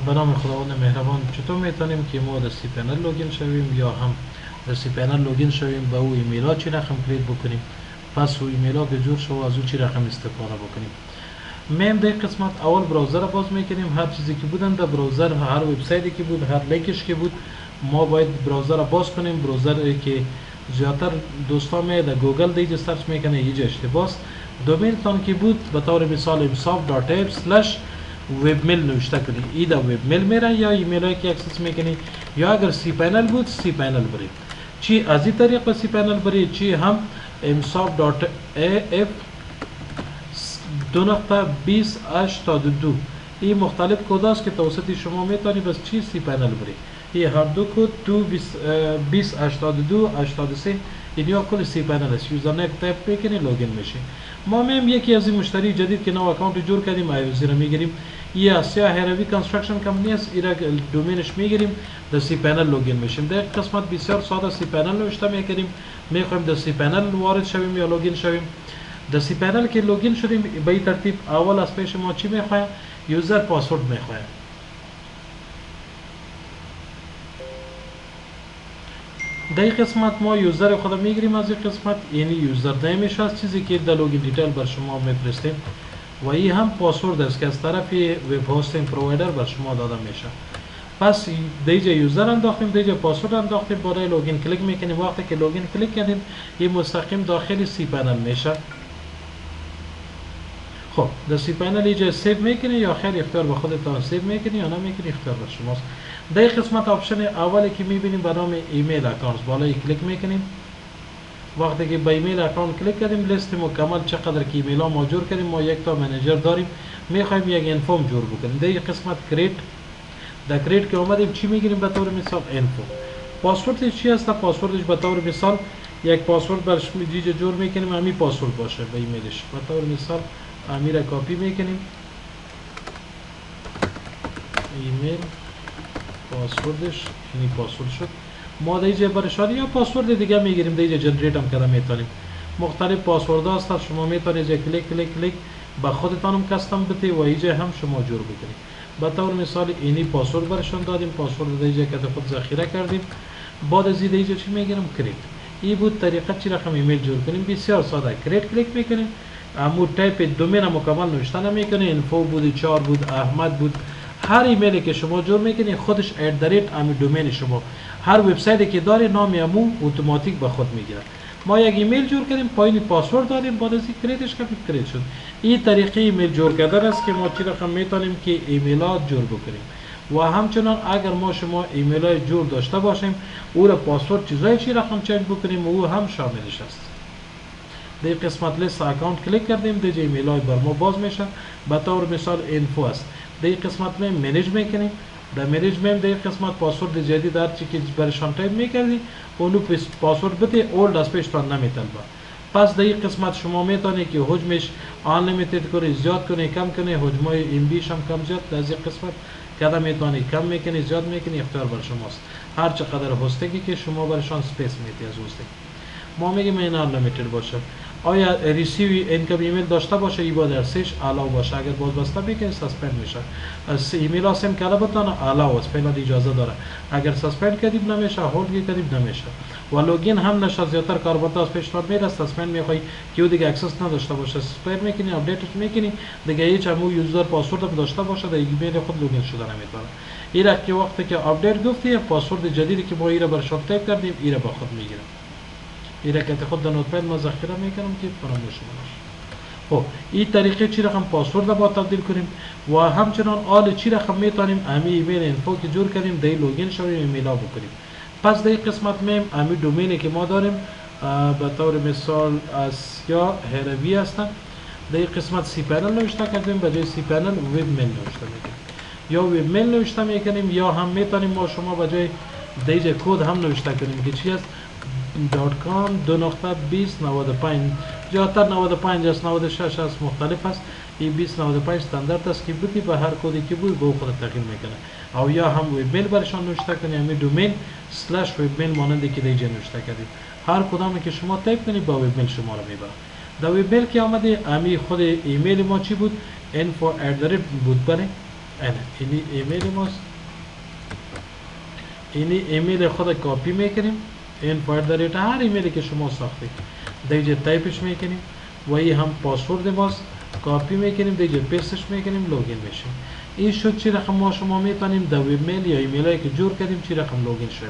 به نام خداوند مهربان. چطور میتونیم که ما در سی پنل لوگین شویم یا هم در سی پنل لوگین شویم به او ایمیل ها چی رقم کلیک بکنیم، پس او ایمیل ها که جور شو از او چی رقم استفاده بکنیم. میم در قسمت اول براوزر باز میکنیم. هر چیزی که بودن در براوزر، هر وبسایتی که بود، هر لینکش که بود، ما باید براوزر باز کنیم. براوزر که زیادتر دوستا می در گوگل دیگه سرچ میکنه اینجا اشتباس. دومین تان که بود به طور مثال msoft.app/webmail نوشته کنی، ای در وبمیل میره یا ایمیل هایی که اکسس میکنی، یا اگر سی پنل بود سی پنل برید. چی از این طریق به سی پنل برید، چی هم msoft.app 2.2082 این مختلف کد است که توسط شما میتونی بس چی سی پنل برید. این هر دو کد 2082 اینیا کل سی پنل است. یوزرنیم تایپ میکنی لوگین میشی. ما میم یکی از این مشتری جدید که نو اکانت جور کردیم ایوزی رو میگیریم. این آسیا هروی کنسترکشن کمپنی است. ایرا دومینش میگیریم در سی پنل لوگین میشیم. در قسمت بسیار ساده سی پنل نوشته میکنیم. میخوایم در سی پنل وارد شویم یا لوگین شویم. در سی پنل که لوگین شدیم به این ترتیب اول از پیش ما چی میخوایم؟ یوزر پاسورد میخوایم. در این قسمت ما یوزر خود میگیریم. از این قسمت یعنی یوزر نیمش هست، چیزی که در لوگین دیتیل بر شما میفرستیم و این هم پاسورد است که از طرف وب هاستینگ پرووایدر بر شما داده میشه. پس دیجا یوزر انداختیم، دیجا پاسورد انداختیم، برای لوگین کلیک میکنیم. وقتی که لوگین کلیک کردیم این مستقیم داخل سی پنل میشه. خب در سی پنل اینجا سیو میکنی یا خیر اختیار به خودتان سیو میکنی یا نمیکنی اختیار بر شماست. در قسمت آپشن اولی که میبینیم به نام ایمیل اکانت بالای کلیک میکنیم. وقتی که به ایمیل اکانت کلیک کردیم لیست مکمل چقدر که ایمیل ها ما جور کردیم، ما یک تا منیجر داریم، میخوایم یک انفورم جور بکنیم. در قسمت کریت، در کریت که اومدیم چی میگیریم به طور مثال انفو. پاسوردش چی هست؟ پاسوردش به طور مثال یک پاسورد برش دیجا جور میکنیم، همین پاسورد باشه به ایمیلش. به طور مثال امیر کاپی میکنیم، ایمیل پاسوردش یعنی پاسورد شد. ما دیجا برشاری یا پاسورد دیگه میگیریم، دیجا جنریت هم کرده میتونیم. مختلف پاسورد هست، شما میتونید کلیک کلیک کلیک به خودتانم کستم بده و اینجا هم شما جور بکنید. به طور مثال اینی پاسورد برشون دادیم، پاسورد دیجا که خود ذخیره کردیم. بعد از دیجا چی میگیریم؟ کریت. این بود طریقه چی رقم ایمیل جور کنیم. بسیار ساده. کریت کلیک میکنیم، امو تایپ دومین مکمل نوشته نمیکنه. انفو بود، 4 بود، احمد بود، هر ایمیلی که شما جور میکنید خودش @، امی دومین شما. هر وبسایتی که داره نام امو اتوماتیک به خود میگیره. ما یک ایمیل جور کردیم، پایین پاسورد دادیم، بعد از کریتش کردیم، کریت شد. این طریقه ایمیل جور کردن است که ما چی رقم میتونیم که ایمیلات جور بکنیم. و همچنان اگر ما شما ایمیل های جور داشته باشیم او را پاسورد چیزای چی رقم چنج بکنیم او هم شاملش است. در قسمت لیست اکانت کلیک کردیم، دیجا ایمیل های بر ما باز میشن. به طور مثال انفو است. در قسمت می منیج میکنیم. در منیج میم در قسمت پاسورد جدید هر چی که برشان تایپ میکردی اونو پاسورد بده، اولد از پیش تان نمیتن با. پس در این قسمت شما میتونی که حجمش انلیمیتد کنی، زیاد کنی، کم کنی، حجمای ام بیش هم کم زیاد. در این قسمت کدا میتونی کم میکنی، زیاد میکنی، اختیار بر شماست. هر چقدر هستگی که شما برشان سپیس میتی از هستگی. ما میگیم این انلیمیتد باشه. آیا ریسیو اینکم ایمیل داشته باشه ای باید ارسش الاو باشه. اگر باز بسته بکنه سسپند میشه. از ایمیل ها سیم کرده بتانه الاو است، فعلا اجازه داره. اگر سسپند کردیم نمیشه، هولد کردیم نمیشه. و لوگین هم نشه. زیادتر کاربرا از پیشنهاد میره سسپند میخوای که دیگه اکسس نداشته باشه، سسپند میکنی، آپدیتش میکنی، دیگه هیچ همو یوزر پاسورد هم داشته باشه در ایمیل خود لوگین شده نمیتونه. ایرا که وقتی که آپدیت گفتی پاسورد جدیدی که ما ایرا برشون تایپ کردیم ایرا با خود میگیره. ایره که خود در نوتپد ما ذخیره میکنم که فراموش نشه. خب این طریقه چی رقم پاسورد با تبدیل کنیم و همچنان آل چی رقم میتونیم امی ایمیل انفو که جور کردیم دی لوگین شویم ایمیل ها بکنیم. پس در قسمت میم امی دومینی که ما داریم به طور مثال آسیا هروی هستن. در قسمت سی پنل نوشته کردیم، به جای سی پنل وب میل نوشته میکنیم یا وب میل نوشته میکنیم، یا هم میتونیم ما شما به جای دیجا کد هم نوشته کنیم که چی است .com 2.2095 زیادتر 95 است، 96 است، مختلف است. این 2095 استاندارد است که بودی به هر کدی که بود به خود تغییر میکنه. او یا هم وب میل برشان نوشته کنی، همین دومین /webmail مانندی که دیجا نوشته کردید. هر کدامی که شما تایپ کنید با وب میل شما رو میبره. در وب میل که آمده امی خود ایمیل ما چی بود؟ info@ بود. بله اینی ایمیل ماست. اینی ایمیل خود کپی میکنیم، این @ هر ایمیلی که شما ساختید دیگه تایپش میکنیم و این هم پاسورد ماست، کپی میکنیم دیگه پیستش میکنیم، لوگین میشیم. این شد چی رقم ما شما میتونیم در وب میل یا ایمیل هایی که جور کردیم چی رقم لوگین شیم.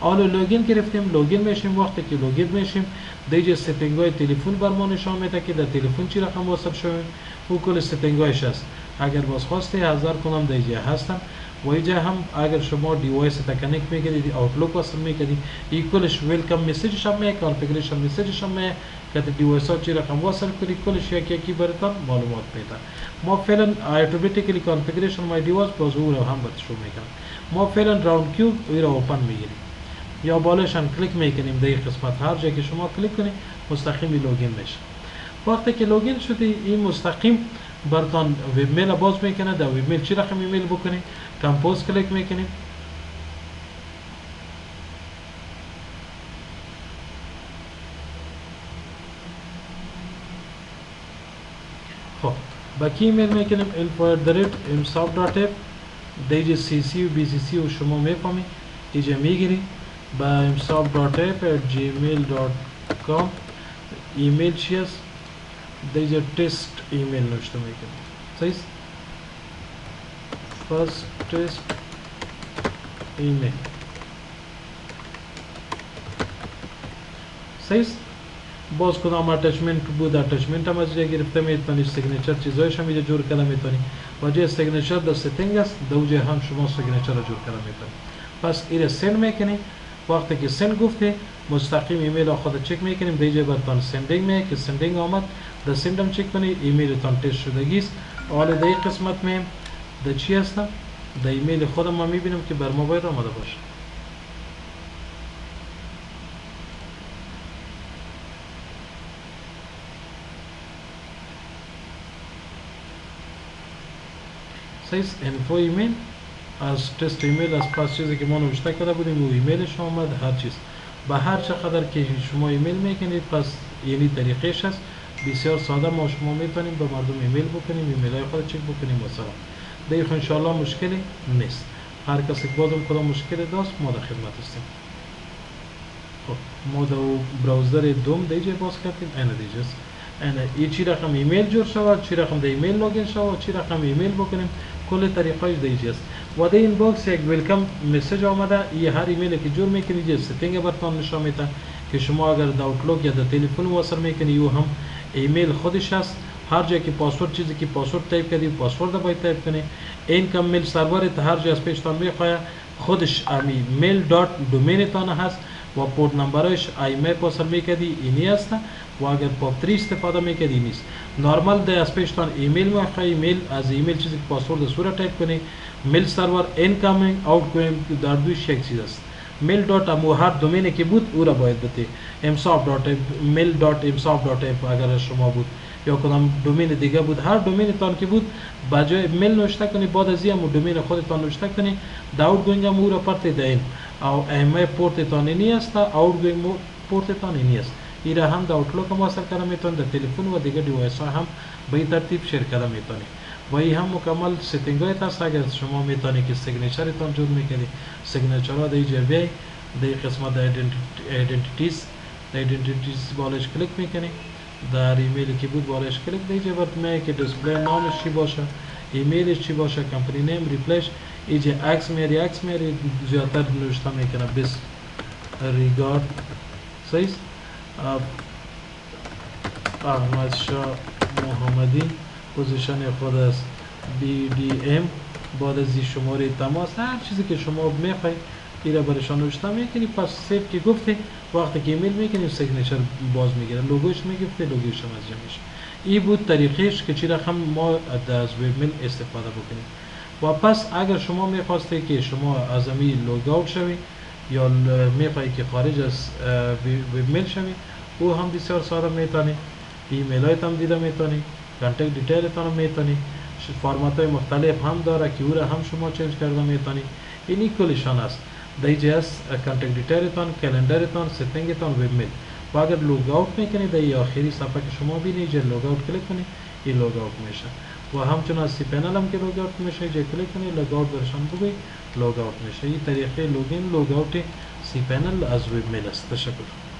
حالا لوگین گرفتیم، لوگین میشیم. وقتی که لوگین میشیم دیگه ستینگ های تلفن بر ما نشان میده که در تلفن چی رقم وصل شده و کل ستینگ هایش هست. اگر باز خواسته 1000 کنم دیگه هستن و اینجا هم اگر شما دیوایس تا کانکت میکردید، آوتلوک وصل میکردید، این کلش ویلکم مسیجش هم میاد، کانفیگریشن مسیجش هم میاد که دیوایس ها چی رقم وصل کنید، کلش یکی براتون معلومات میده. ما فعلا اتوماتیکلی کانفیگریشن مای دیوایس باز او رو هم براتون میگم. ما فعلا راوند کیوب او رو اوپن میگیریم یا بالش هم کلیک میکنیم در این قسمت، هر جایی که شما کلیک کنید مستقیم لوگین میشه. وقتی که لوگین شدی این مستقیم براتون وب میل باز میکنه. در وب میل چی رقم ایمیل بکنید، کمپوز کلیک میکنیم. خب با کی ایمیل میکنیم، info@msoft.app دیگه CC و BCC و شما میفهمید اینجا میگیری با msoft.app@gmail.com ایمیل چی است دیگه تست ایمیل نوشته میکنیم. صحیح فرست تست ایمیل. صحیح. باز کدام اتچمنت بود اتچمنت هم از جای گرفته میتونید، سیگنچر چیزایش هم اینجا جور کردن میتونید و جای سیگنچر در ستینگ است دو جای هم شما سیگنچر رو جور کردن میتونید. پس این سند میکنید. وقتی که سند گفته مستقیم ایمیل خود چک میکنیم دیگه براتون سندینگ میاد که سندینگ آمد در سندم چک کنید ایمیلتون تست شدگی است. حالا در این قسمت میم در چی هستم در ایمیل خودم ما میبینم که بر موبایل آمده باشه. صحیح. انفو ایمیل از تست ایمیل از پس چیزی که ما نوشته کرده بودیم و ایمیلش آمد هر چیز با هر چقدر که شما ایمیل میکنید. پس یعنی طریقش است بسیار ساده. ما شما میتونیم به مردم ایمیل بکنیم، ایمیل های خود چک بکنیم و سلام. دیگه ان شاء الله مشکلی نیست. هر کسی که بازم کدام مشکلی داشت ما در خدمت هستیم. خب ما در براوزر دوم دیگه باز کردیم. این دیگه است. این چی رقم ایمیل جور شود، چی رقم در ایمیل لوگین شود، چی رقم ایمیل بکنیم، کل طریقه‌اش دیگه است. و در این باکس یک ویلکم مسیج آمده. این هر ایمیلی که جور میکنید ستینگ براتون نشون میده که شما اگر در آوتلوک یا در تلفن وصل میکنید یو هم ایمیل خودش است. هر جایی که پاسورد چیزی که پاسورد تایپ کردید پاسورد باید تایپ کنید. این کم میل سرور هر جای از پیشتان میخواد خودش میل دات دومین تان هست و پورت نمبرش ایمیل وصل میکردی اینی است و اگر پاپ 3 استفاده میکردی نیست. نرمال در از پیشتان ایمیل میخواد ایمیل از ایمیل چیزی که پاسورد صورت تایپ کنی میل سرور اینکامینگ آوتگوینگ در دوش یک چیز است. میل دات امو هر دومینی که بود او را باید بده msoft.mail.msoft.app اگر شما بود یا کدام دومین دیگه بود هر دومین تان که بود با جای میل نوشته کنی بعد از این دومین خودتان نوشته کنی داوتگوینگ هم او را پرت دین او ایمیل پورت تان اینی است آوتگوینگ پورت تان اینی است. این را هم در آوتلوک هم وصل کردن میتونید در تلفن و دیگه دیوایس ها هم به این ترتیب شیر کردن میتونید و این هم مکمل ستینگ های هست. اگر شما میتونید که سیگنچر تان جور میکنید سیگنچر ها در اینجا بیای در قسمت ایدنتیتیز بالش کلیک میکنید در ایمیلی که بود بالش کلیک دیگه برات میاد که دیسپلی نامش چی باشه، ایمیلش چی باشه، کمپانی نیم، ریپلیش اینجا عکس میاری زیادتر نوشته میکنه بس ریگارد. صحیح. احمد شاه محمدی پوزیشن خود است BDM بعد از شماره تماس هر چیزی که شما میخواید این را برشان نوشته میکنی. پس سیو که گفتی وقتی که ایمیل میکنی سیگنچر باز میگیره لوگوش میگفته لوگوش هم از جا میشه. این بود طریقش که چی رقم ما از وب میل استفاده بکنیم. و پس اگر شما میخواسته که شما از امی لوگ اوت شوی یا میخواهی که خارج از وب میل شوی او هم بسیار ساده میتونی. ایمیل هایت هم دیده میتونی، کانتکت دیتیل تان میتونی، فرمت های مختلف هم داره که او را هم شما چنج کرده میتونی. اینی کلشان است. دیگه از کانتکت دیتیل تان، کلندر تان، ستینگ تان، وب میل. و اگر لوگ اوت میکنید در آخری صفحه که شما بینید لوگ اوت کلیک کنید این لوگ اوت میشه. و همچنین از سی پنل هم که لوگ اوت میشه جای کلیک کنید لوگ اوت برشان بگوی لوگ اوت میشه. این طریقه لوگین لوگ اوت سی پنل از وب میل است. تشکر.